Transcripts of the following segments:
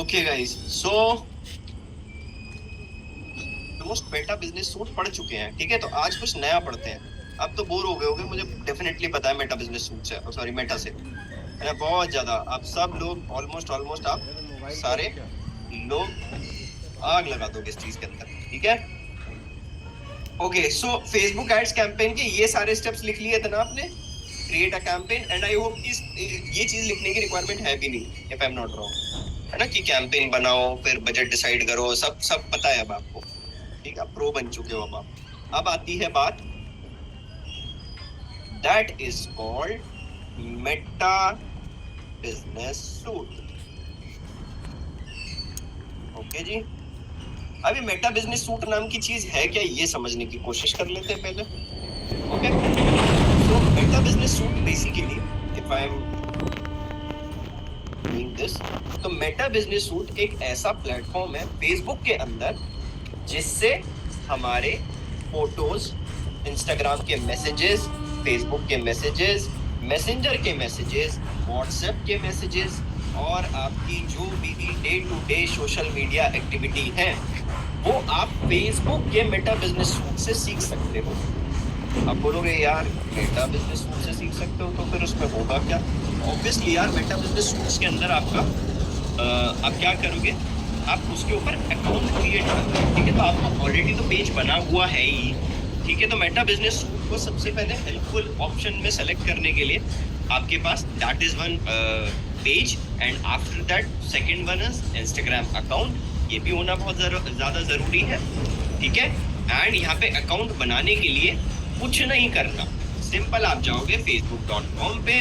Okay guys, so almost Meta business suit पढ़ चुके हैं, ठीक है। तो आज कुछ नया पढ़ते हैं। अब तो बोर हो गए होगे, मुझे डेफिनेटली पता है मेटा बिजनेस सूट से, सॉरी मेटा से, है ना। बहुत ज्यादा आप सब लोग ऑलमोस्ट ऑलमोस्ट आप सारे लोग आग लगा दोगे इस चीज के अंदर, ठीक है। Okay, so Facebook ads campaign के ये सारे स्टेप्स लिख लिए थे ना आपने। Create a campaign, and I hope इस ये चीज लिखने की रिक्वायरमेंट है भी नहीं, if I am not wrong, है ना। कि कैंपेन बनाओ, फिर बजट डिसाइड करो, सब सब पता है अब आपको, ठीक है। प्रो बन चुके हो अब आप। अब आती है बात, that is called Meta business suite. Okay जी, अभी मेटा बिजनेस सूट नाम की चीज है क्या, ये समझने की कोशिश कर लेते हैं पहले। Okay, so Meta business suite basically, if I am doing this, तो मेटा बिजनेस सूट एक ऐसा प्लेटफॉर्म है फेसबुक के अंदर जिससे हमारे फोटोज, इंस्टाग्राम के मैसेजेस, फेसबुक के मैसेजेस, मैसेंजर के मैसेजेस, व्हाट्सएप के मैसेजेस और आपकी जो भी day to day social media activity है वो आप फेसबुक के मेटा बिजनेस सूट से सीख सकते हो। आप बोलोगे यार मेटा बिजनेस सूट से सीख सकते हो तो फिर उसमें होगा क्या। ऑब्वियसली यार, मेटा बिजनेस सूट के अंदर आपका आप क्या करोगे, आप उसके ऊपर अकाउंट क्रिएट करोगे, ठीक है। तो आपको ऑलरेडी तो पेज बना हुआ है ही, ठीक है। तो मेटा बिजनेस सूट को सबसे पहले हेल्पफुल ऑप्शन में सेलेक्ट करने के लिए आपके पास that is one page, and after that second one is Instagram account. ये भी होना बहुत ज्यादा जरूरी है, ठीक है। एंड यहाँ पे अकाउंट बनाने के लिए कुछ नहीं करना, सिंपल आप जाओगे facebook.com पे।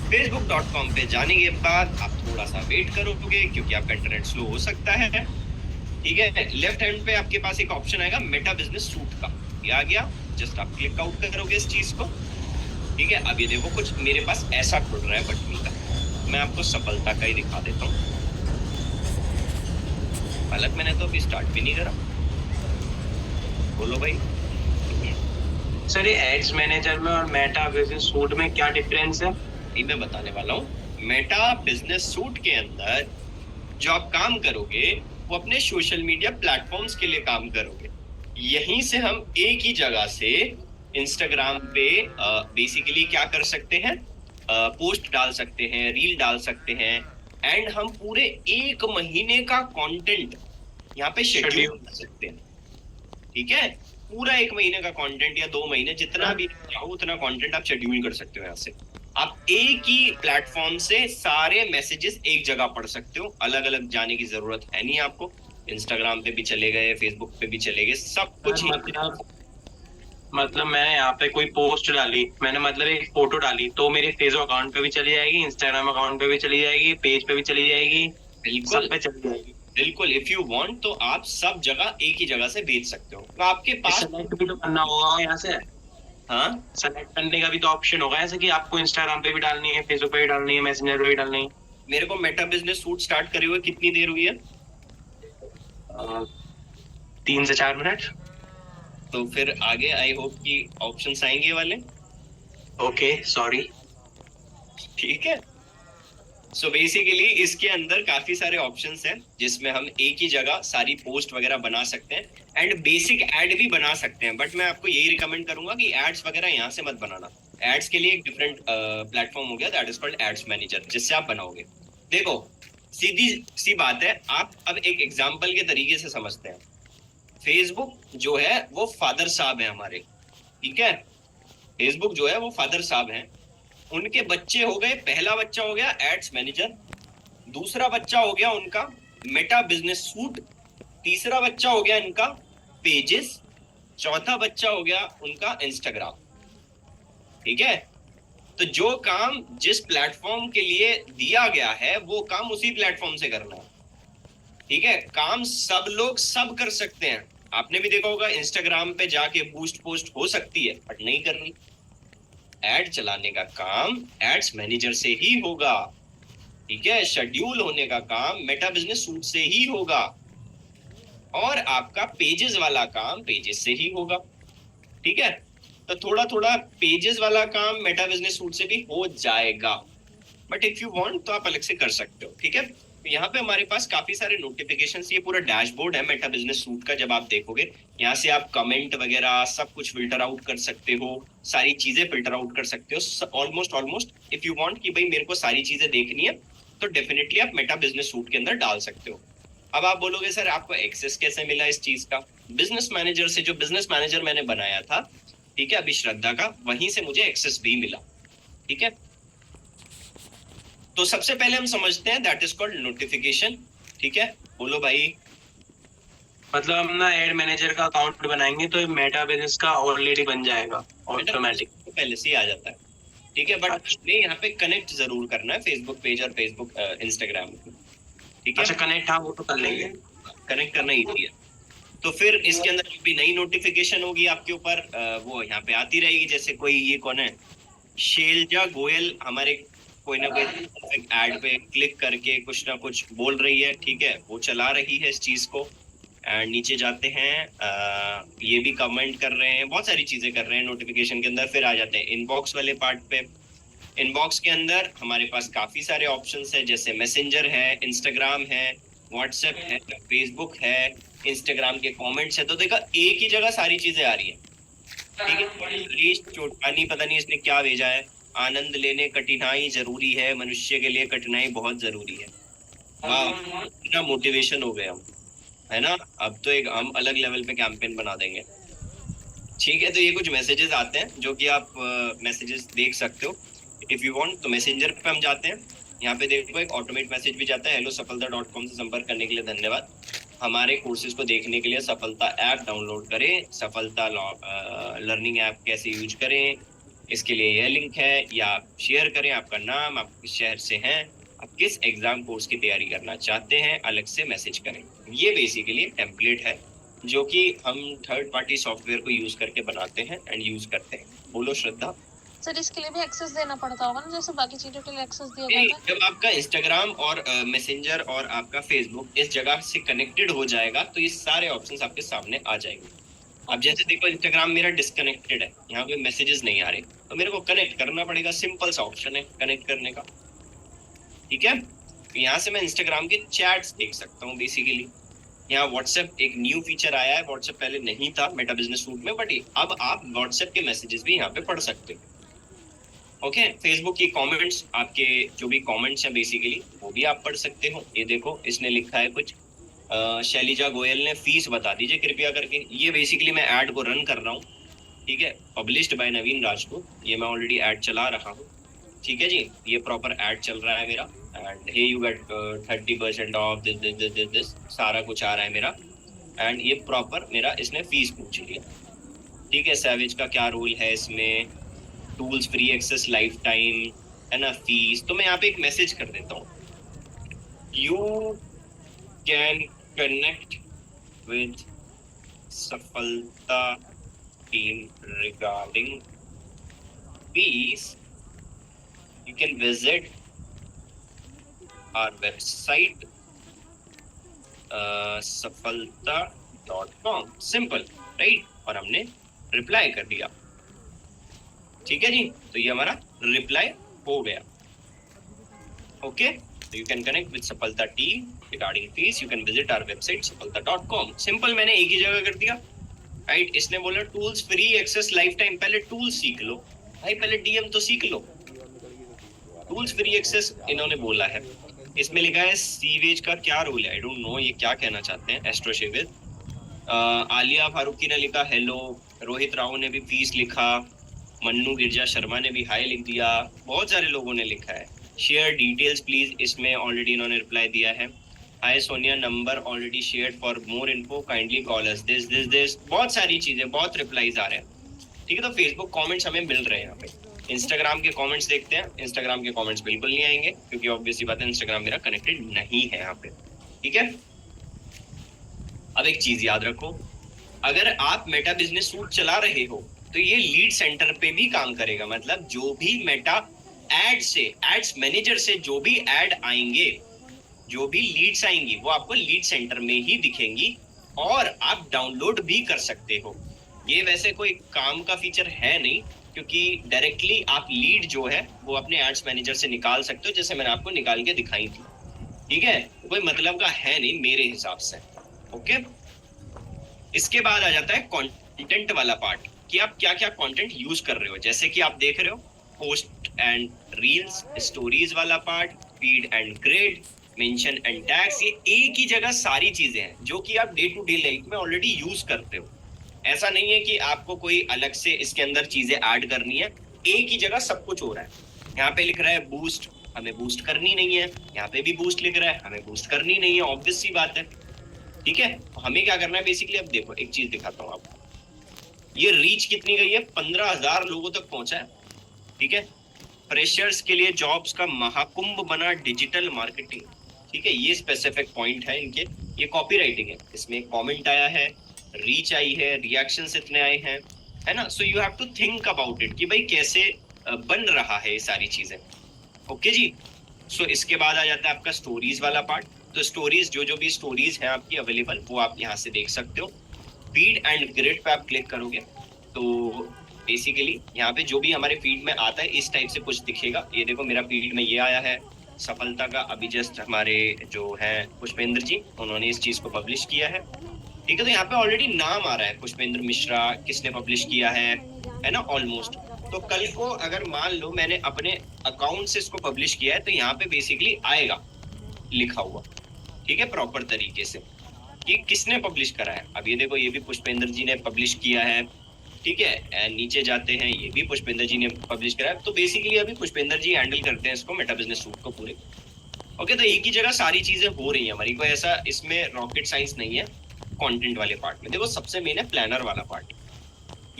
facebook.com पे जाने के बाद आप थोड़ा सा वेट करोगे क्योंकि आपका इंटरनेट स्लो हो सकता है, ठीक है। लेफ्ट हैंड पे आपके पास एक ऑप्शन आएगा मेटा बिजनेस सूट का, ये आ गया। जस्ट आप क्लिक आउट करोगे इस चीज को, ठीक है। अब ये देखो कुछ मेरे पास ऐसा खुल रहा है बटन का, मैं आपको सफलता का ही दिखा देता हूँ। हालांकि मैंने तो अभी स्टार्ट भी नहीं करा। बोलो भाई। सर ये एड्स मैनेजर में और मेटा बिजनेस सूट में क्या डिफरेंस है? ये मैं बताने वाला हूँ। मेटा बिजनेस सूट के अंदर जो आप काम करोगे वो अपने सोशल मीडिया प्लेटफॉर्म्स के लिए काम करोगे। यहीं से हम एक ही जगह से इंस्टाग्राम पे बेसिकली क्या कर सकते हैं, पोस्ट डाल सकते हैं, रील डाल सकते हैं, एंड हम पूरे 1 महीने का कंटेंट यहाँ पे शेड्यूल कर सकते हैं, ठीक है। पूरा 1 महीने का कंटेंट या 2 महीने, जितना भी चाहो उतना कंटेंट आप शेड्यूल कर सकते हो। यहाँ से आप एक ही प्लेटफॉर्म से सारे मैसेजेस एक जगह पढ़ सकते हो, अलग अलग जाने की जरूरत है नहीं आपको। इंस्टाग्राम पे भी चले गए, फेसबुक पे भी चले गए, सब कुछ मतलब मैंने यहाँ पे कोई पोस्ट डाली, मैंने मतलब एक फोटो डाली तो मेरे फेसबुक अकाउंट पे भी चली जाएगी, इंस्टाग्राम अकाउंट पे भी चली जाएगी, पेज पे भी चली जाएगी, बिल्कुल सब पे चली जाएगी। बिल्कुल, इफ यू वांट तो आप सब जगह एक ही जगह से भेज सकते हो। तो आपके पास सेलेक्ट भी तो करना होगा यहाँ से। हाँ, सेलेक्ट करने का भी तो ऑप्शन होगा ऐसे कि आपको इंस्टाग्राम पे भी डालनी है, फेसबुक पे भी डालनी है, मैसेंजर पे भी डालनी है। मेरे को मेटा बिजनेस सूट स्टार्ट करे हुए कितनी देर हुई है? 3 से 4 मिनट। तो फिर आगे आई होप कि ऑप्शंस आएंगे वाले। Okay sorry. ठीक है, सो बेसिकली इसके अंदर काफी सारे ऑप्शंस हैं जिसमें हम एक ही जगह सारी पोस्ट वगैरह बना सकते हैं एंड बेसिक एड भी बना सकते हैं। बट मैं आपको यही रिकमेंड करूंगा कि एड्स वगैरह यहाँ से मत बनाना। एड्स के लिए एक डिफरेंट प्लेटफॉर्म हो गया, that is called ads manager, जिससे आप बनाओगे। देखो सीधी सी बात है, आप अब एक एग्जाम्पल के तरीके से समझते हैं। फेसबुक जो है वो फादर साहब है हमारे, ठीक है। फेसबुक जो है वो फादर साहब हैं, उनके बच्चे हो गए, पहला बच्चा हो गया एड्स मैनेजर, दूसरा बच्चा हो गया उनका मेटा बिजनेस सूट, तीसरा बच्चा हो गया इनका पेजेस, चौथा बच्चा हो गया उनका इंस्टाग्राम, ठीक है। तो जो काम जिस प्लेटफॉर्म के लिए दिया गया है वो काम उसी प्लेटफॉर्म से करना है, ठीक है। काम सब लोग सब कर सकते हैं। आपने भी देखा होगा इंस्टाग्राम पे जाके बूस्ट पोस्ट हो सकती है बट नहीं करनी। एड चलाने का काम एड्स मैनेजर से ही होगा, ठीक है। शेड्यूल होने का काम मेटा बिजनेस सूट से ही होगा, और आपका पेजेस वाला काम पेजेस से ही होगा, ठीक है। तो थोड़ा थोड़ा पेजेस वाला काम मेटा बिजनेस सूट से भी हो जाएगा, बट इफ यू वांट तो आप अलग से कर सकते हो, ठीक है। तो यहाँ पे हमारे पास काफी सारे नोटिफिकेशंस, ये पूरा डैशबोर्ड है मेटा बिजनेस सूट का। जब आप देखोगे यहाँ से आप कमेंट वगैरह सब कुछ फिल्टर आउट कर सकते हो, सारी चीजें फिल्टर आउट कर सकते हो ऑलमोस्ट इफ यू वांट कि भाई मेरे को सारी चीजें देखनी है तो डेफिनेटली आप मेटा बिजनेस सूट के अंदर डाल सकते हो। अब आप बोलोगे सर आपको एक्सेस कैसे मिला इस चीज का? बिजनेस मैनेजर से, जो बिजनेस मैनेजर मैंने बनाया था, ठीक है, अभी श्रद्धा का, वहीं से मुझे एक्सेस भी मिला। ठीक है, तो सबसे पहले हम समझते हैं दैट इज कॉल्ड नोटिफिकेशन। ठीक है, बोलो भाई। मतलब हम ना एड मैनेजर का अकाउंट बनाएंगे तो मेटा बिजनेस का ऑलरेडी बन जाएगा ऑटोमेटिक, तो पहले से ही आ जाता है। ठीक है, बट हमें यहाँ पे कनेक्ट जरूर करना है फेसबुक पेज और फेसबुक इंस्टाग्राम। ठीक है, अच्छा कनेक्ट, हाँ वो तो कर लेंगे, कनेक्ट करना ईजी है। तो फिर इसके अंदर जो भी नई नोटिफिकेशन होगी आपके ऊपर वो यहाँ पे आती रहेगी। जैसे कोई, ये कौन है, शैलजा गोयल, हमारे कोई ना कोई एड पे क्लिक करके कुछ ना कुछ बोल रही है। ठीक है, वो चला रही है इस चीज को। एंड नीचे जाते हैं, ये भी कमेंट कर रहे हैं, बहुत सारी चीजें कर रहे हैं नोटिफिकेशन के अंदर। फिर आ जाते हैं इनबॉक्स वाले पार्ट पे। इनबॉक्स के अंदर हमारे पास काफी सारे ऑप्शंस है, जैसे मैसेंजर है, इंस्टाग्राम है, व्हाट्सएप है, फेसबुक है, इंस्टाग्राम के कमेंट्स है। तो देखा, एक ही जगह सारी चीजें आ रही है। ठीक है, हरीश चोटानी, पता नहीं इसने क्या भेजा है, आनंद लेने कठिनाई जरूरी है, मनुष्य के लिए कठिनाई बहुत जरूरी है। वाह, इतना मोटिवेशन हो गया हम, है ना। अब तो एक हम अलग लेवल पे कैंपेन बना देंगे। ठीक है, तो ये कुछ मैसेजेस आते हैं जो कि आप मैसेजेस देख सकते हो इफ यू वांट। तो मैसेंजर पे हम जाते हैं, यहाँ पे देखो एक ऑटोमेट मैसेज भी जाता है, हेलो सफलता.com से संपर्क करने के लिए धन्यवाद। हमारे कोर्सेज को देखने के लिए सफलता ऐप डाउनलोड करें, सफलता लर्निंग ऐप कैसे यूज करें, इसके लिए यह लिंक है, या आप शेयर करें आपका नाम, आप किस शहर से हैं, आप किस एग्जाम कोर्स की तैयारी करना चाहते हैं, अलग से मैसेज करें। ये बेसिकली टेम्पलेट है जो कि हम थर्ड पार्टी सॉफ्टवेयर को यूज करके बनाते हैं एंड यूज करते हैं। बोलो श्रद्धा। सर इसके लिए भी एक्सेस देना पड़ता होगा ना, जैसे बाकी चीजों के लिए एक्सेस दिया नहीं, जाता है? जब आपका इंस्टाग्राम और मैसेंजर और आपका फेसबुक इस जगह से कनेक्टेड हो जाएगा तो ये सारे ऑप्शंस आपके सामने आ जाएंगे। अब जैसे देखो, इंस्टाग्राम मेरा डिस्कनेक्टेड है, यहाँ पे मैसेजेस नहीं आ रहे, तो मेरे को कनेक्ट करना पड़ेगा। सिंपल सा ऑप्शन है कनेक्ट करने का। ठीक है, तो यहाँ से मैं इंस्टाग्राम के चैट्स देख सकता हूँ बेसिकली। यहाँ व्हाट्सएप एक न्यू फीचर आया है, व्हाट्सएप पहले नहीं था मेटा बिजनेस सूट में, बट अब आप व्हाट्सएप के मैसेजेस भी यहाँ पे पढ़ सकते हो। ओके, फेसबुक की कमेंट्स, आपके जो भी कमेंट्स हैं बेसिकली वो भी आप पढ़ सकते हो। ये देखो, इसने लिखा है कुछ, शैलिजा गोयल ने, फीस बता दीजिए कृपया करके। ये बेसिकली मैं ऐड को रन कर रहा हूँ। ठीक है, पब्लिश्ड बाय नवीन राजपूत, ये मैं ऑलरेडी ऐड चला रहा हूँ। ठीक है जी, ये प्रॉपर ऐड चल रहा है मेरा। And hey you get 30% off this, सारा कुछ आ रहा है मेरा। एंड ये प्रॉपर मेरा, इसने फीस पूछ लिया। ठीक है, सैवेज का क्या रूल है इसमें, tools free access lifetime, है ना, फीस। तो मैं यहाँ पे एक मैसेज कर देता हूँ, you can connect with Safalta team regarding fees, you can visit our website safalta.com, simple, right. और हमने रिप्लाई कर दिया। ठीक है जी, तो ये हमारा रिप्लाई हो गया। ओके, तो you can connect with Safalta team regarding fees, you can visit our website safalta.com। Simple, मैंने एक ही जगह कर दिया, राइट। इसने बोला tools free access lifetime, पहले टूल सीख लो भाई, पहले डीएम तो सीख लो। टूल्स फ्री एक्सेस इन्होंने बोला है। इसमें लिखा है सीवेज का क्या रूल है, आई डोंट नो ये क्या कहना चाहते हैं। एस्ट्रो शेवेज, आलिया फारूकी ने लिखा हेलो, रोहित राव ने भी फीस लिखा, मन्नू गिरजा शर्मा ने भी हाई लिख दिया, बहुत सारे लोगों ने लिखा है। शेयर डिटेल्स प्लीज, इसमें ऑलरेडी इन्होंने रिप्लाई दिया है। Hi Sonia, number already shared, for more info kindly call us, this. बहुत सारी चीजें, बहुत रिप्लाईज आ रहे हैं। ठीक है, तो फेसबुक कमेंट्स हमें मिल रहे हैं यहाँ पे। इंस्टाग्राम के कमेंट्स देखते हैं। इंस्टाग्राम के कमेंट्स बिल्कुल नहीं आएंगे क्योंकि ऑब्वियसली बात है, इंस्टाग्राम मेरा कनेक्टेड नहीं है यहाँ पे। ठीक है, अब एक चीज याद रखो, अगर आप मेटा बिजनेस सूट चला रहे हो तो ये लीड सेंटर पे भी काम करेगा। मतलब जो भी मेटा एड से, एड्स मैनेजर से जो भी एड आएंगे, जो भी लीड्स आएंगी, वो आपको लीड सेंटर में ही दिखेंगी और आप डाउनलोड भी कर सकते हो। ये वैसे कोई काम का फीचर है नहीं, क्योंकि डायरेक्टली आप लीड जो है वो अपने एड्स मैनेजर से निकाल सकते हो, जैसे मैंने आपको निकाल के दिखाई थी। ठीक है, कोई मतलब का है नहीं मेरे हिसाब से। ओके, इसके बाद आ जाता है कंटेंट वाला पार्ट कि आप क्या क्या कंटेंट यूज कर रहे हो। जैसे कि आप देख रहे हो पोस्ट एंड रील्स, स्टोरीज वाला part, feed and grid, mention and tags, ये एक ही जगह सारी चीजें हैं जो कि आप डे टू डे लाइफ में ऑलरेडी यूज करते हो। ऐसा नहीं है कि आपको कोई अलग से इसके अंदर चीजें ऐड करनी है, एक ही जगह सब कुछ हो रहा है। यहाँ पे लिख रहा है बूस्ट, हमें बूस्ट करनी नहीं है। यहाँ पे भी बूस्ट लिख रहा है, हमें बूस्ट करनी नहीं है, ऑब्वियस सी बात है। ठीक है, तो हमें क्या करना है बेसिकली, अब देखो एक चीज दिखाता हूँ आपको। ये रीच कितनी गई है, 15,000 लोगों तक पहुंचा है। ठीक है, फ्रेशर्स के लिए जॉब्स का महाकुंभ बना डिजिटल मार्केटिंग। ठीक है, ये स्पेसिफिक पॉइंट है इनके। ये कॉपीराइटिंग है, इसमें कमेंट आया है, रीच आई है, रिएक्शंस इतने आए हैं, है ना। So you have to think about it कि भाई कैसे बन रहा है ये सारी चीजें। ओके जी, सो इसके बाद आ जाता है आपका स्टोरीज वाला पार्ट। तो स्टोरीज, जो भी स्टोरीज हैं आपकी अवेलेबल, वो आप यहाँ से देख सकते हो। फीड एंड ग्रिड पे आप क्लिक करोगे तो बेसिकली यहाँ पे जो भी हमारे फीड में आता है इस टाइप से कुछ दिखेगा। ये देखो मेरा फीड में ये आया है सफलता का, अभी जस्ट हमारे जो है पुष्पेंद्र जी, उन्होंने इस चीज को पब्लिश किया है। ठीक है, तो यहाँ पे ऑलरेडी नाम आ रहा है पुष्पेंद्र मिश्रा, किसने पब्लिश किया है ना, ऑलमोस्ट। तो कल को अगर मान लो मैंने अपने अकाउंट से इसको पब्लिश किया है तो यहाँ पे बेसिकली आएगा लिखा हुआ, ठीक है, प्रॉपर तरीके से कि किसने पब्लिश करा है। अब ये देखो, ये भी पुष्पेंद्र जी ने पब्लिश किया है। ठीक है, एंड नीचे जाते हैं, ये भी पुष्पेंद्र जी ने पब्लिश करा है। तो बेसिकली अभी पुष्पेंद्र जी हैंडल करते हैं इसको, मेटा बिजनेस सूट को पूरे। ओके, तो एक ही जगह सारी चीजें हो रही है हमारी, कोई ऐसा इसमें रॉकेट साइंस नहीं है। कंटेंट वाले पार्ट में देखो, सबसे मेन है प्लानर वाला पार्ट।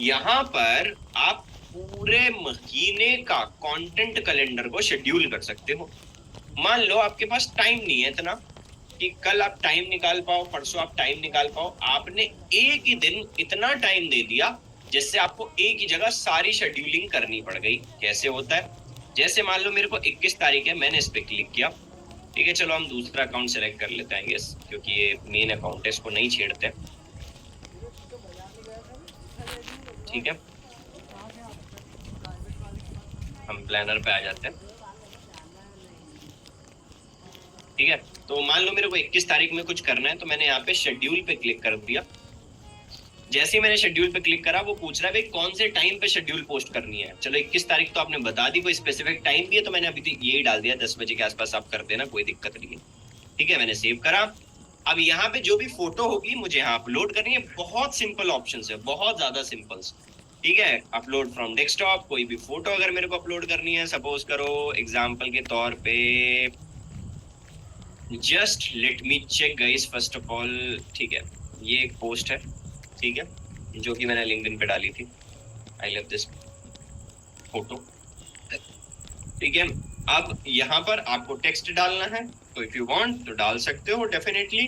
यहाँ पर आप पूरे महीने का कंटेंट कैलेंडर को शेड्यूल कर सकते हो। मान लो आपके पास टाइम नहीं है इतना कि कल आप टाइम निकाल पाओ, परसों आप टाइम निकाल पाओ, आपने एक ही दिन इतना टाइम दे दिया जिससे आपको एक ही जगह सारी शेड्यूलिंग करनी पड़ गई। कैसे होता है, जैसे मान लो मेरे को 21 तारीख है, मैंने इस पे क्लिक किया। ठीक है, चलो हम दूसरा अकाउंट सेलेक्ट कर लेते हैं गेस, क्योंकि ये मेन अकाउंट है, इसको नहीं छेड़ते। ठीक है, हम प्लानर पे आ जाते हैं। ठीक है, तो मान लो मेरे को 21 तारीख में कुछ करना है, तो मैंने यहाँ पे शेड्यूल पे क्लिक कर दिया। जैसे ही मैंने शेड्यूल पे क्लिक करा, वो पूछ रहा है भाई कौन से टाइम पे शेड्यूल पोस्ट करनी है। चलो 21 तारीख तो आपने बता दी, कोई स्पेसिफिक टाइम भी है तो मैंने अभी तो यही डाल दिया, 10 बजे के आसपास आप कर देना, कोई दिक्कत नहीं है। ठीक है, मैंने सेव करा। अब यहाँ पे जो भी फोटो होगी मुझे यहाँ अपलोड करनी है। बहुत सिंपल ऑप्शन है, बहुत ज्यादा सिंपल। ठीक है, अपलोड फ्रॉम डेस्कटॉप, कोई भी फोटो अगर मेरे को अपलोड करनी है, सपोज करो एग्जाम्पल के तौर पे, just let me check guys first of all. ठीक है, ये एक पोस्ट है, ठीक है, जो कि मैंने लिंक्डइन पे डाली थी, आई लव दिस फोटो। ठीक है, अब यहाँ पर आपको टेक्स्ट डालना है, तो इफ यू वांट तो डाल सकते हो डेफिनेटली।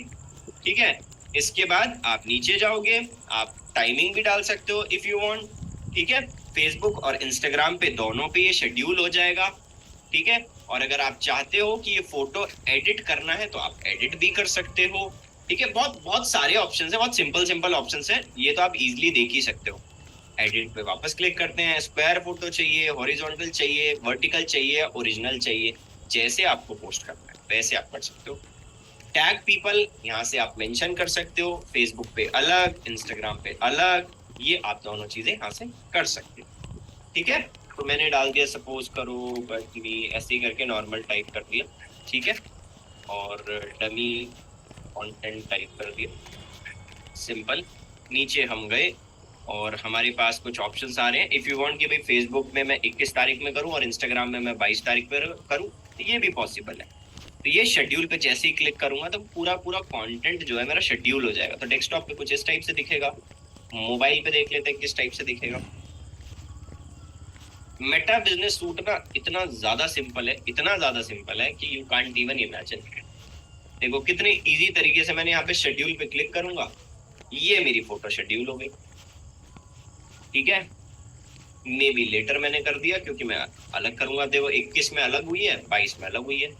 ठीक है, इसके बाद आप नीचे जाओगे, आप टाइमिंग भी डाल सकते हो इफ यू वांट। ठीक है, फेसबुक और इंस्टाग्राम पे दोनों पे ये शेड्यूल हो जाएगा। ठीक है, और अगर आप चाहते हो कि ये फोटो एडिट करना है तो आप एडिट भी कर सकते हो। ठीक है, बहुत सारे ऑप्शंस हैं, बहुत सिंपल ऑप्शंस हैं, ये तो आप इजीली देख ही सकते हो। एडिट पे वापस क्लिक करते हैं, स्क्वायर फोटो चाहिए, हॉरिजॉन्टल चाहिए, वर्टिकल चाहिए, ओरिजिनल चाहिए, जैसे आपको पोस्ट करना है वैसे आप कर सकते हो। टैग पीपल, यहाँ से आप मेंशन कर सकते हो, फेसबुक पे अलग, इंस्टाग्राम पे अलग, ये आप दोनों चीजें यहाँ से कर सकते हो। ठीक है, तो मैंने डाल दिया, सपोज करो बट मी, ऐसे ही करके नॉर्मल टाइप कर दिया। ठीक है, और डमी कंटेंट टाइप कर दिया, सिंपल। नीचे हम गए और हमारे पास कुछ ऑप्शंस आ रहे हैं। इफ यू वांट कि भाई फेसबुक में मैं 21 तारीख में करूं और इंस्टाग्राम में मैं 22 तारीख पे करूं, तो ये भी पॉसिबल है। तो ये शेड्यूल पे जैसे ही क्लिक करूंगा तो पूरा कंटेंट जो है मेरा शेड्यूल हो जाएगा। तो डेस्कटॉप पे कुछ इस टाइप से दिखेगा, मोबाइल पे देख लेते हैं किस टाइप से दिखेगा। मेटा बिजनेस सूट ना इतना ज्यादा सिंपल है, इतना ज्यादा सिंपल है कि यू कांट इवन इमेजिन। देखो कितने इजी तरीके से मैंने यहाँ पे शेड्यूल पे क्लिक करूंगा, ये मेरी फोटो शेड्यूल हो गई। ठीक है, मे बी लेटर मैंने कर दिया क्योंकि मैं अलग करूंगा। देखो 21 में अलग हुई है, 22 में अलग हुई है।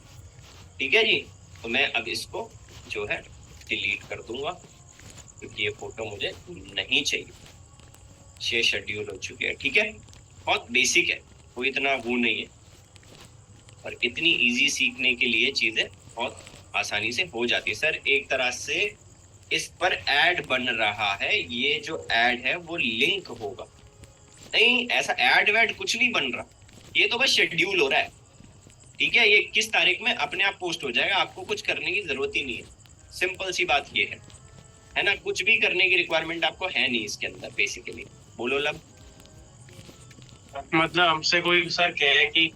ठीक है जी, तो मैं अब इसको जो है डिलीट कर दूंगा क्योंकि ये फोटो मुझे नहीं चाहिए, ये शेड्यूल हो चुके हैं। ठीक है, बहुत बेसिक है, कोई इतना वो नहीं है, और इतनी इजी सीखने के लिए चीजें बहुत आसानी से हो जाती है सर। एक तरह से इस पर ऐड बन रहा है, ये जो ऐड है वो लिंक होगा। नहीं, ऐसा ऐड वैड कुछ नहीं बन रहा, ये तो बस शेड्यूल हो रहा है। ठीक है, ये किस तारीख में अपने आप पोस्ट हो जाएगा, आपको कुछ करने की जरूरत ही नहीं है। सिंपल सी बात ये है ना, कुछ भी करने की रिक्वायरमेंट आपको है नहीं इसके अंदर बेसिकली। बोलो लब। मतलब हमसे कोई सर कहे कि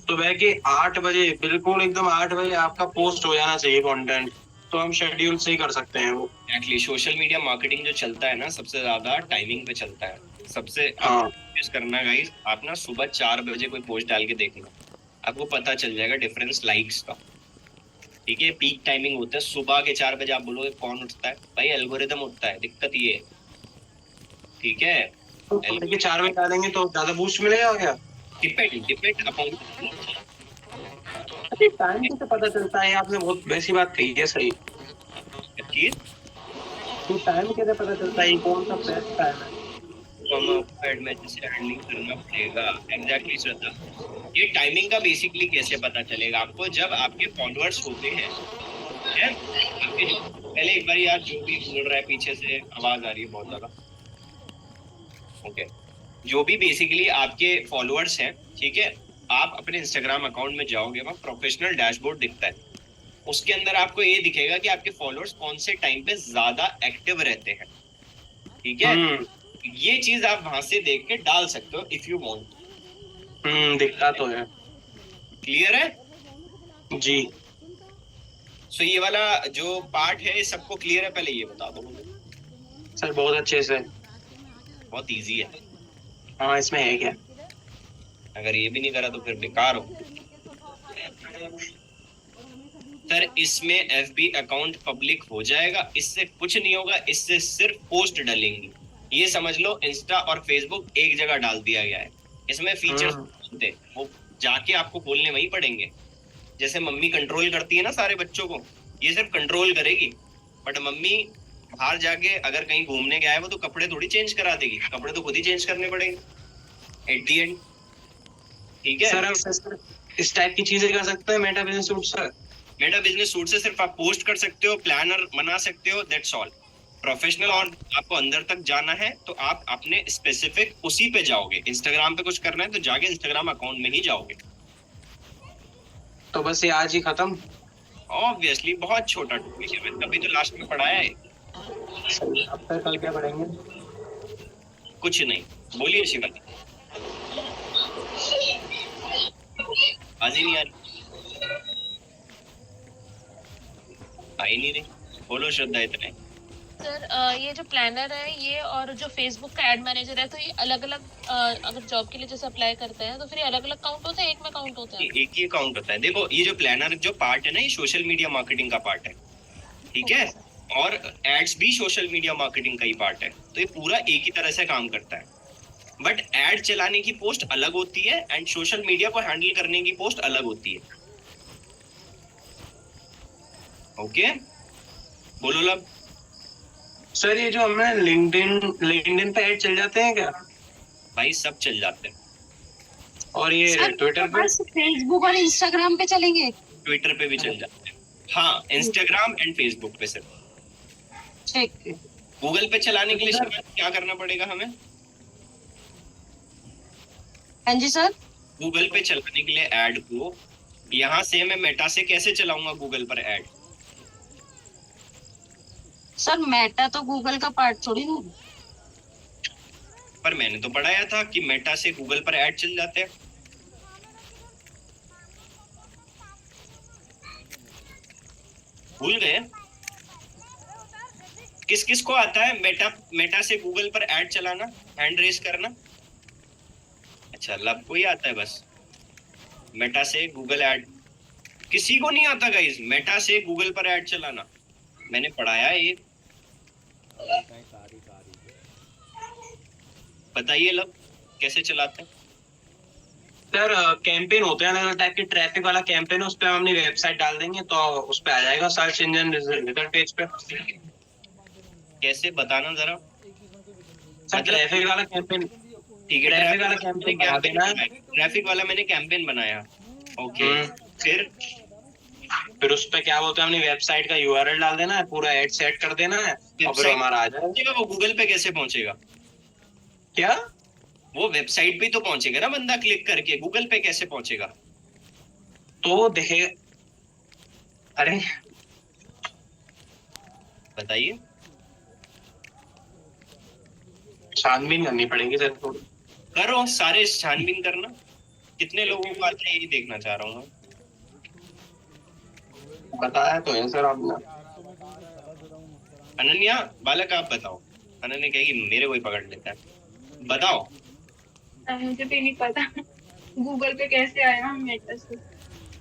सुबह के 8 बजे, बिल्कुल एकदम 8 बजे आपका पोस्ट हो जाना चाहिए कंटेंट, तो हम शेड्यूल से ही कर सकते हैं वो। एक्चुअली सोशल मीडिया मार्केटिंग जो चलता है ना, सबसे ज्यादा टाइमिंग पे चलता है। सबसे हाँ। आप करना गाइस, आप ना सुबह 4 बजे कोई पोस्ट डाल के देखना, आपको पता चल जाएगा डिफरेंस लाइक्स का। ठीक है, पीक टाइमिंग होता है सुबह के 4 बजे। आप बोलोगे कौन उठता है भाई, एल्गोरिदम उठता है, दिक्कत ये है। ठीक है, तो सुबह के 4 बजे डालेंगे तो ज्यादा बूस्ट मिलेगा क्या? डिपेंड अपॉन टाइम कैसे पता चलता है? आपने बहुत वैसी बात कही है, सही। चीज। तो टाइम कैसे पता चलता है कौन सा बेस्ट टाइम है? एड मैचेस से हैंडलिंग करना पड़ेगा। एग्जैक्टली श्रद्धा, ये टाइमिंग का बेसिकली कैसे पता चलेगा आपको, जब आपके फॉलोअर्स होते हैं, है? आपके पहले एक बार यार, जो भी बोल रहा है पीछे से आवाज आ रही है बहुत ज्यादा। ओके, जो भी बेसिकली आपके फॉलोअर्स हैं, ठीक है, आप अपने इंस्टाग्राम अकाउंट में जाओगे, वहाँ प्रोफेशनल डैशबोर्ड दिखता है। उसके अंदर आपको ये दिखेगा कि आपके फॉलोअर्स कौन से टाइम पे ज्यादा एक्टिव रहते हैं। ठीक है, ये चीज आप वहां से देख के डाल सकते हो इफ यू वांट। दिखता तो है। क्लियर है जी। सो ये वाला जो पार्ट है सबको क्लियर है? पहले ये बता दो मुझे। सर बहुत अच्छे से। बहुत इजी है। हाँ, इसमें है क्या? अगर ये भी नहीं करा तो फिर बेकार हो सर। इसमें एफबी अकाउंट पब्लिक हो जाएगा, इससे कुछ नहीं होगा, इससे सिर्फ पोस्ट डलेंगी। ये समझ लो इंस्टा और फेसबुक एक जगह डाल दिया गया है। इसमें फीचर्स होते वो जाके आपको खोलने वहीं पड़ेंगे। जैसे मम्मी कंट्रोल करती है ना सारे बच्चों को, ये सिर्फ कंट्रोल करेगी। बट मम्मी बाहर जाके अगर कहीं घूमने गया है वो तो कपड़े थोड़ी चेंज करा देगी, कपड़े तो खुद ही चेंज करने पड़ेंगे एट दी एंड। ठीक है सर, इस टाइप की चीजें कर सकते हैं Meta business suit sir. Meta business suit से सिर्फ आप पोस्ट कर सकते हो, प्लानर बना सकते हो, दैट्स ऑल। प्रोफेशनल और आपको अंदर तक जाना है तो आप अपने स्पेसिफिक उसी पे जाओगे। इंस्टाग्राम पे कुछ करना है तो जाके इंस्टाग्राम अकाउंट में ही जाओगे। तो बस ये आज ही खत्म? ऑब्वियसली बहुत छोटा टॉपिक है, मैंने अभी तो लास्ट में पढ़ाया है। अब तक कल क्या पढ़ेंगे? कुछ नहीं, बोलिए शिवा। आज ही नहीं आ रही, आई नहीं रही। बोलो श्रद्धा। इतने सर ये जो प्लानर है ये और जो फेसबुक का एड मैनेजर है, तो ये अलग अलग अगर जॉब के लिए जैसे अप्लाई करते हैं तो फिर ये अलग अलग काउंट होते हैं, एक में काउंट होते हैं? एक ही अकाउंट होता है। देखो ये जो प्लानर जो पार्ट है ना, ये सोशल मीडिया मार्केटिंग का पार्ट है। ठीक है, और एड्स भी सोशल मीडिया मार्केटिंग का ही पार्ट है। तो ये पूरा एक ही तरह से काम करता है। बट एड चलाने की पोस्ट अलग होती है एंड सोशल मीडिया को हैंडल करने की पोस्ट अलग होती है। ओके, बोलो लब। सर ये जो हमें लिंक्डइन पे ऐड चल जाते हैं क्या? भाई सब चल जाते हैं। और ये ट्विटर पे? फेसबुक और इंस्टाग्राम पे चलेंगे? ट्विटर पे भी चल जाते हैं। हाँ, इंस्टाग्राम एंड फेसबुक पे सिर्फ। ठीक। गूगल पे चलाने के लिए क्या करना पड़ेगा हमें? हाँ जी सर। गूगल पे चलाने के लिए ऐड को यहाँ से मैं मेटा से कैसे चलाऊंगा गूगल पर ऐड? सर मेटा तो गूगल का पार्ट थोड़ी ना। पर मैंने तो पढ़ाया था कि मेटा से गूगल पर ऐड चल जाते हैं। भूल गए? किस किस को आता है मेटा से गूगल पर ऐड चलाना, हैंड रेस करना? अच्छा, लब को ही आता है बस। मेटा से गूगल ऐड किसी को नहीं आता गाइस, मेटा से गूगल पर ऐड चलाना मैंने पढ़ाया है। ये बताइए लब कैसे चलाते हैं? सर कैंपेन होते हैं अलग टाइप के, ट्रैफिक वाला कैंपेन है, उस पर हम अपनी वेबसाइट डाल देंगे तो उस पर आ जाएगा सर्च इंजन रिजल्ट पेज पे। कैसे बताना जरा। सर ट्रैफिक वाला कैंपेन। ठीक है, ट्रैफिक वाला कैंपेन बना देना है। ट्रैफिक वाला मैंने कैंपेन बनाया। ओके, फिर फिर उस पे क्या बोलते हैं, अपनी वेबसाइट का यूआरएल डाल देना है, पूरा ऐड सेट कर देना है और फिर हमारा आ जाएगा। पहुंचेगा वो गूगल पे कैसे पहुंचेगा? क्या? वो वेबसाइट पे तो पहुंचेगा ना बंदा, क्लिक करके गूगल पे कैसे पहुंचेगा? तो देखेगा। अरे बताइए। छानबीन करनी पड़ेगी सर थोड़ी। करो, सारे छानबीन करना, कितने लोगों को आता है यही देखना चाह रहा हूँ मैं। बताया तो है सर आपने। अनन्या बालक आप बताओ। अनन्या कहेगी मेरे को ही पकड़ लेता है, बताओ। मुझे भी नहीं पता गूगल पे कैसे आया मेटा से।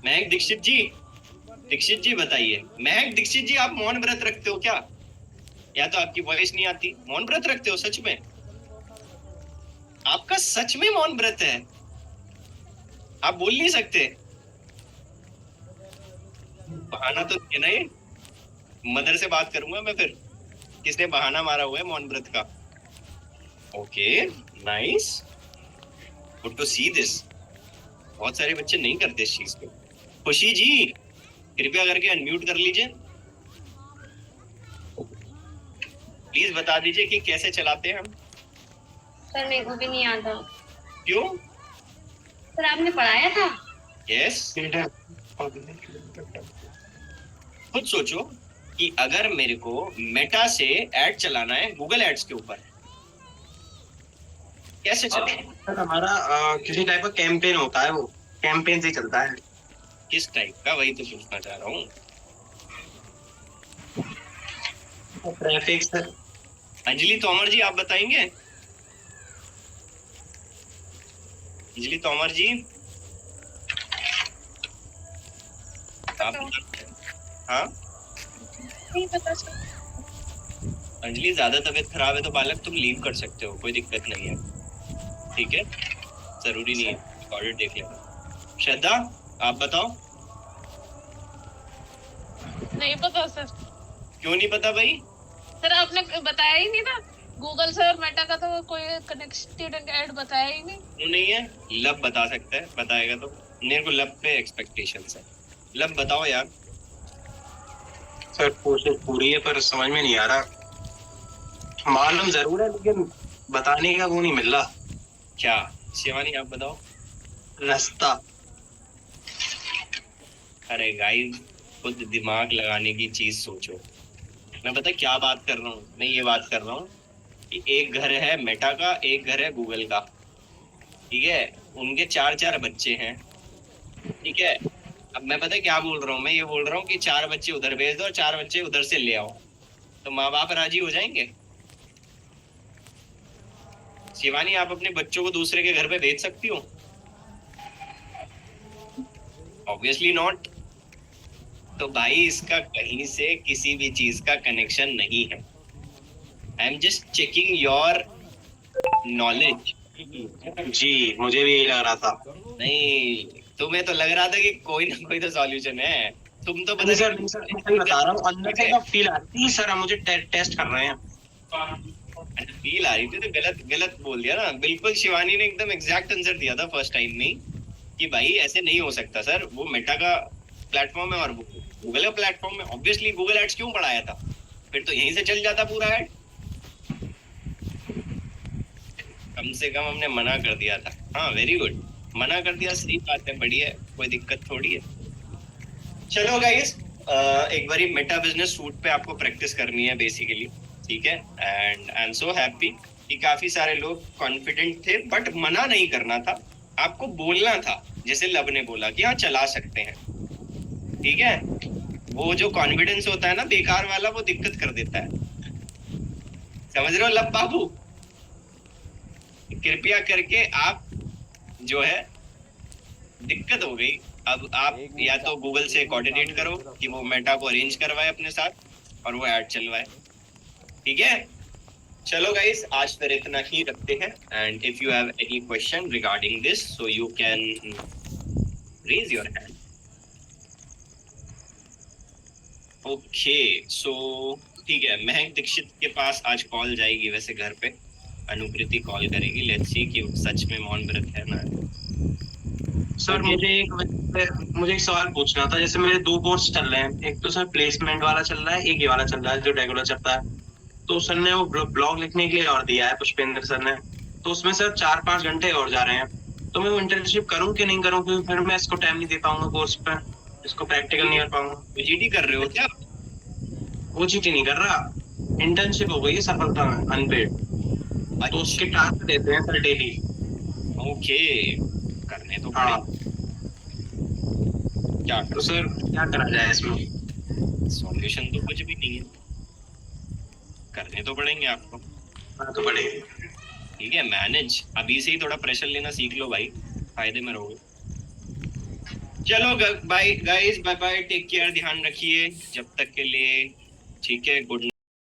महक दीक्षित जी बताइए। महक दीक्षित जी, आप मौन व्रत रखते हो क्या? या तो आपकी वॉइस नहीं आती, मौन व्रत रखते हो सच में? आपका सच में मौन व्रत है? आप बोल नहीं सकते? बहाना तो है ना ये? मदर से बात करूंगा मैं फिर, किसने बहाना मारा हुआ है मौन व्रत का। Okay, nice, good to see this. बहुत सारे बच्चे नहीं करते इस चीज को। खुशी जी कृपया करके अनम्यूट कर लीजिए, प्लीज बता दीजिए कि कैसे चलाते हैं हम। सर मेरे को भी नहीं आता। क्यों? सर आपने पढ़ाया था? यस। खुद सोचो कि अगर मेरे को मेटा से ऐड चलाना है गूगल एड्स के ऊपर, कैसे चलेगा? सर हमारा किसी टाइप का कैंपेन होता है, वो कैंपेन से ही चलता है। किस टाइप का, वही तो पूछना चाह रहा हूँ। Traffic sir. अंजलि तोमर जी आप बताएंगे? अंजलि तोमर जी आप? हाँ नहीं पता सर। अंजलि, ज्यादा तबीयत खराब है तो बालक तुम लीव कर सकते हो, कोई दिक्कत नहीं है, ठीक है? जरूरी नहीं है, रिकॉर्डेड देख लेना। श्रद्धा आप बताओ। नहीं पता सर। क्यों नहीं पता भाई? सर आपने बताया ही नहीं था, गूगल से और मेटा का तो कोई कनेक्टेड ऐड बताया ही नहीं। क्यों नहीं है? लब बता सकता है, बताएगा तो। मेरे को लब पे एक्सपेक्टेशंस है। लब बताओ यार। सर कोशिश पूरी है पर समझ में नहीं आ रहा, मालूम जरूर है लेकिन बताने का वो नहीं मिल रहा। क्या शिवानी आप बताओ। रास्ता। अरे गाइस, खुद दिमाग लगाने की चीज सोचो। मैं पता क्या बात कर रहा हूँ? मैं ये बात कर रहा हूँ कि एक घर है मेटा का, एक घर है गूगल का, ठीक है? उनके 4 बच्चे हैं, ठीक है? अब मैं पता क्या बोल रहा हूँ? मैं ये बोल रहा हूँ कि 4 बच्चे उधर भेज दो और 4 बच्चे उधर से ले आओ, तो माँ बाप राजी हो जाएंगे? शिवानी आप अपने बच्चों को दूसरे के घर पे भेज सकती हो? Obviously not. तो भाई इसका कहीं से किसी भी चीज का कनेक्शन नहीं है। I am just checking your knowledge. जी मुझे भी यही लग रहा था। नहीं, तुम्हें तो लग रहा था कि कोई ना कोई तो सॉल्यूशन है, तुम तो पता सर मैं सही बता रहा हूँ, अंदर से फील आती है सर, हम मुझे टेस्ट कर रहे हैं। फील आ रही थी तो गलत बोल दिया ना। बिल्कुल शिवानी ने एकदम एग्जैक्ट आंसर दिया था फर्स्ट टाइम में कि भाई ऐसे नहीं हो सकता सर, वो मेटा का प्लेटफॉर्म है और वो गूगल का प्लेटफॉर्म है। ऑब्वियसली गूगल एड्स क्यों बढ़ाया था? फिर तो यहीं से चल जाता पूरा ऐड। कम से कम हमने मना कर दिया था। हाँ वेरी गुड, मना कर दिया, सही बात है, बढ़िया है, कोई दिक्कत थोड़ी है। चलो गाइस, एक बारी मेटा बिजनेस सूट पे आपको प्रैक्टिस करनी है बेसिकली, ठीक है? And I am so happy कि काफी सारे लोग कॉन्फिडेंट थे, बट मना नहीं करना था, आपको बोलना था, जैसे लब ने बोला कि हाँ चला सकते हैं, ठीक है? वो जो कॉन्फिडेंस होता है ना बेकार वाला, वो दिक्कत कर देता है, समझ रहे हो लब बाबू? कृपया करके आप जो है, दिक्कत हो गई, अब आप या तो गूगल से कोऑर्डिनेट करो कि वो मेटा को अरेंज करवाए अपने साथ और वो ऐड चलवाए, ठीक है? चलो गाइस, आज फिर इतना ही रखते हैं, and if you have any question regarding this so you can raise your hand. Okay, so ठीक है, महक दीक्षित के पास आज कॉल जाएगी वैसे घर पे, अनुकृति कॉल करेगी, लेट्स सी कि सच में मौन व्रत है ना। Sir Okay. मुझे एक सवाल पूछना था। जैसे मेरे 2 कोर्स चल रहे हैं, एक तो सर प्लेसमेंट वाला चल रहा है, एक ये वाला चल रहा है जो रेगुलर चलता है। तो सर ने वो ब्लॉग लिखने के लिए और दिया है, पुष्पेंद्र सर ने। तो उसमें सर 4-5 घंटे और जा रहे हैं। तो मैं वो इंटर्नशिप करूँ कि नहीं करूँ, क्योंकि फिर मैं इसको टाइम नहीं दे पाऊंगा कोर्स पे, इसको प्रैक्टिकल नहीं कर पाऊंगा। जीटी कर रहे हो क्या? वो चीटी नहीं कर रहा, इंटर्नशिप हो गई है सफलता में, अनपेड। तो उसके टास्क देते हैं सर डेली। ओके, करने तो हाँ, पड़ेगा। क्या तो सर क्या करा जाए इसमें? सॉल्यूशन तो कुछ भी नहीं है, करने तो पड़ेंगे आपको। हाँ, तो बड़े ठीक है, मैनेज अभी से ही थोड़ा प्रेशर लेना सीख लो भाई, फायदे में रहोगे। चलो bye guys, bye bye, take care, ध्यान रखिए जब तक के लिए। ठीक है, गुड